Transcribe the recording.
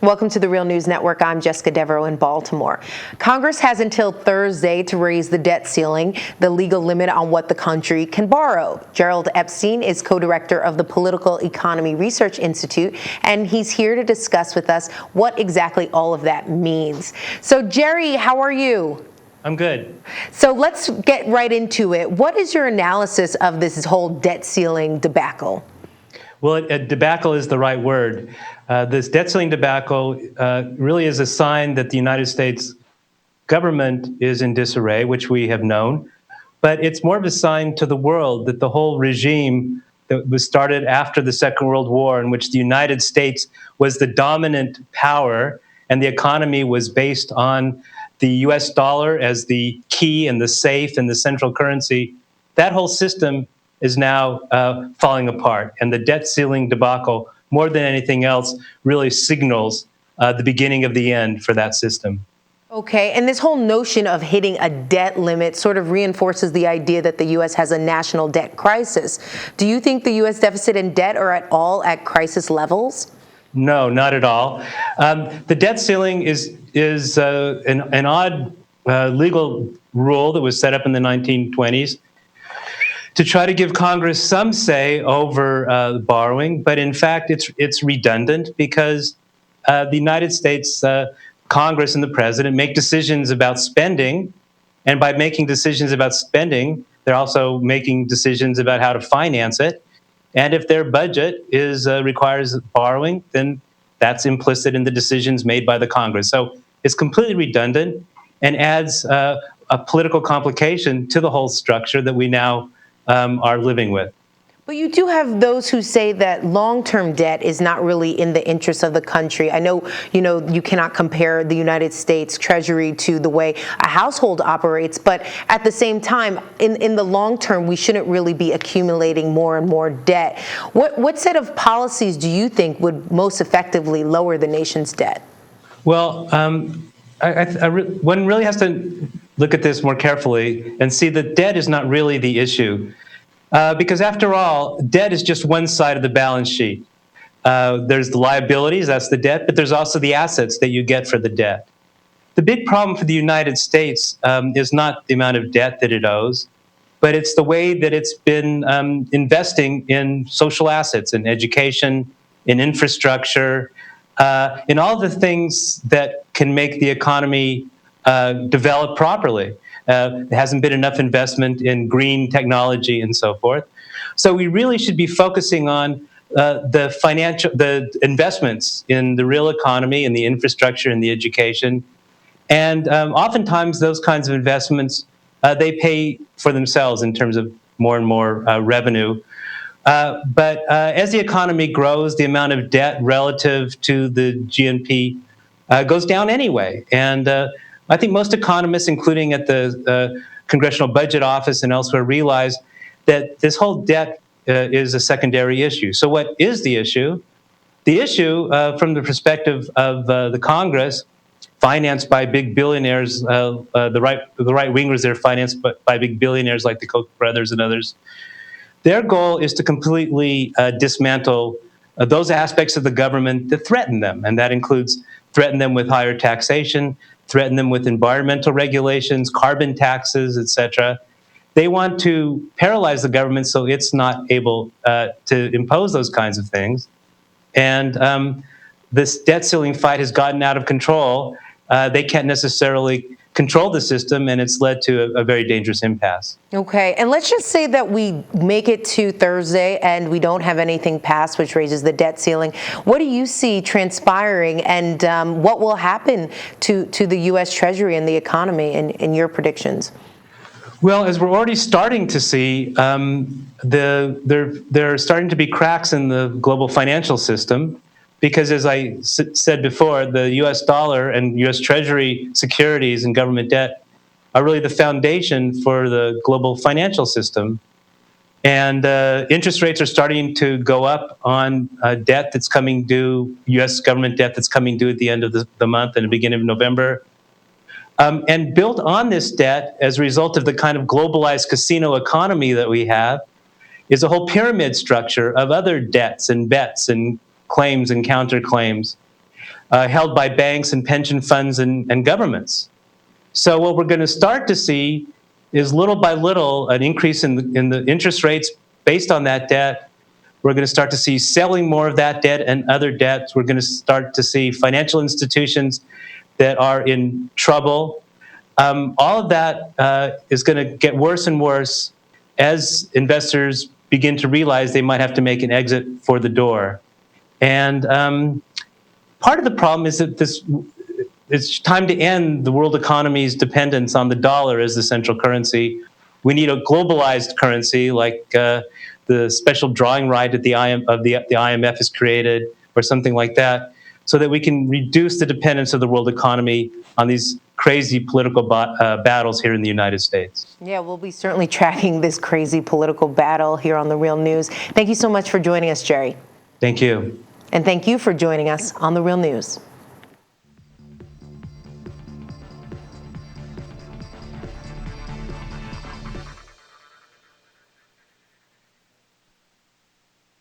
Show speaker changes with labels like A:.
A: Welcome to the Real News Network. I'm Jessica Devereaux in Baltimore. Congress has until Thursday to raise the debt ceiling, the legal limit on what the country can borrow. Gerald Epstein is co-director of the Political Economy Research Institute, and he's here to discuss with us what exactly all of that means. So, Jerry, how are you?
B: I'm good.
A: So let's get right into it. What is your analysis of this whole debt ceiling debacle?
B: Well, a debacle is the right word. This debt ceiling debacle really is a sign that the United States government is in disarray, which we have known. But it's more of a sign to the world that the whole regime that was started after the Second World War, in which the United States was the dominant power and the economy was based on the US dollar as the key and the safe and the central currency, that whole system is now falling apart. And the debt ceiling debacle, more than anything else, really signals the beginning of the end for that system.
A: Okay, and this whole notion of hitting a debt limit sort of reinforces the idea that the U.S. has a national debt crisis. Do you think the U.S. deficit and debt are at all at crisis levels?
B: No, not at all. The debt ceiling is an odd legal rule that was set up in the 1920s to try to give Congress some say over borrowing, but in fact it's redundant because the United States Congress and the president make decisions about spending, and by making decisions about spending, they're also making decisions about how to finance it. And if their budget requires borrowing, then that's implicit in the decisions made by the Congress. So it's completely redundant and adds a political complication to the whole structure that we now are living with.
A: But you do have those who say that long-term debt is not really in the interest of the country. I know, you cannot compare the United States Treasury to the way a household operates, but at the same time, in the long term, we shouldn't really be accumulating more and more debt. What set of policies do you think would most effectively lower the nation's debt?
B: Well, one really has to look at this more carefully and see that debt is not really the issue. Because after all, debt is just one side of the balance sheet. There's the liabilities, that's the debt, but there's also the assets that you get for the debt. The big problem for the United States is not the amount of debt that it owes, but it's the way that it's been investing in social assets, in education, in infrastructure, in all the things that can make the economy develop properly. There hasn't been enough investment in green technology and so forth. So we really should be focusing on the investments in the real economy, in the infrastructure, in the education. And oftentimes those kinds of investments, they pay for themselves in terms of more and more revenue. But as the economy grows, the amount of debt relative to the GNP goes down anyway. And I think most economists, including at the Congressional Budget Office and elsewhere, realize that this whole debt is a secondary issue. So what is the issue? The issue, from the perspective of the Congress, financed by big billionaires, the right-wingers, they're financed by big billionaires like the Koch brothers and others. Their goal is to completely dismantle those aspects of the government that threaten them, and that includes threaten them with higher taxation, threaten them with environmental regulations, carbon taxes, etc. They want to paralyze the government so it's not able to impose those kinds of things. And this debt ceiling fight has gotten out of control. They can't necessarily control the system, and it's led to a very dangerous impasse.
A: Okay, and let's just say that we make it to Thursday and we don't have anything passed which raises the debt ceiling. What do you see transpiring, and what will happen to the U.S. Treasury and the economy in your predictions?
B: Well, as we're already starting to see, there are starting to be cracks in the global financial system. Because as I said before, the US dollar and US Treasury securities and government debt are really the foundation for the global financial system. And interest rates are starting to go up on debt that's coming due, US government debt that's coming due at the end of the month and the beginning of November. And built on this debt as a result of the kind of globalized casino economy that we have is a whole pyramid structure of other debts and bets and claims and counterclaims. held by banks and pension funds and governments. So what we're going to start to see is little by little an increase in the interest rates based on that debt. We're going to start to see selling more of that debt and other debts. We're going to start to see financial institutions that are in trouble. All of that is going to get worse and worse as investors begin to realize they might have to make an exit for the door. And part of the problem is that it's time to end the world economy's dependence on the dollar as the central currency. We need a globalized currency like the special drawing right at the IMF has created, or something like that, so that we can reduce the dependence of the world economy on these crazy political battles here in the United States.
A: Yeah, we'll be certainly tracking this crazy political battle here on The Real News. Thank you so much for joining us, Jerry.
B: Thank you.
A: And thank you for joining us on The Real News.